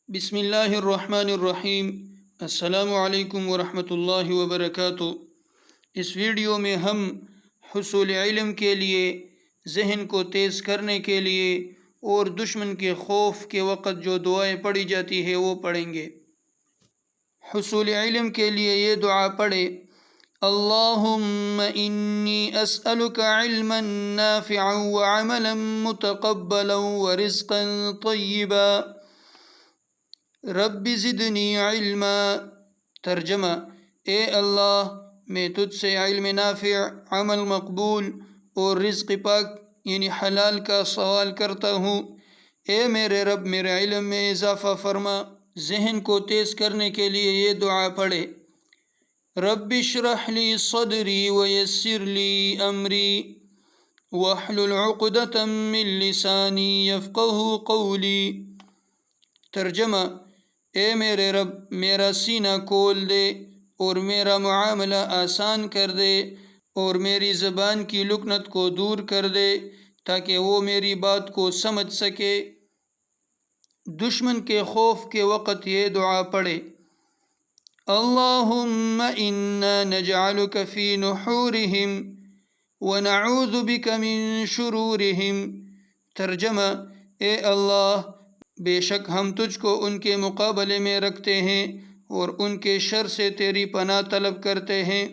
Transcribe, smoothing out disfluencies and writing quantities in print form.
بسم اللہ الرحمن الرحیم۔ السلام علیکم ورحمۃ اللہ وبرکاتہ۔ اس ویڈیو میں ہم حصول علم کے لیے، ذہن کو تیز کرنے کے لیے اور دشمن کے خوف کے وقت جو دعائیں پڑھی جاتی ہے وہ پڑھیں گے۔ حصول علم کے لیے یہ دعا پڑھے: اللہم انی اسألک علما نافعا وعملا متقبلا ورزقا طیبا رب زدنی علما۔ ترجمہ: اے اللہ، میں تجھ سے علم نافع، عمل مقبول اور رزق پاک یعنی حلال کا سوال کرتا ہوں۔ اے میرے رب، میرے علم میں اضافہ فرما۔ ذہن کو تیز کرنے کے لیے یہ دعا پڑھے: رب اشرح لی صدری ویسر لی امری واحلل عقدۃ من لسانی یفقہوا قولی۔ ترجمہ: اے میرے رب، میرا سینہ کھول دے اور میرا معاملہ آسان کر دے اور میری زبان کی لکنت کو دور کر دے تاکہ وہ میری بات کو سمجھ سکے۔ دشمن کے خوف کے وقت یہ دعا پڑھے: اللہم انا نجعلک فی نحورہم ونعوذ بک من شرورہم۔ ترجمہ: اے اللہ، بے شک ہم تجھ کو ان کے مقابلے میں رکھتے ہیں اور ان کے شر سے تیری پناہ طلب کرتے ہیں۔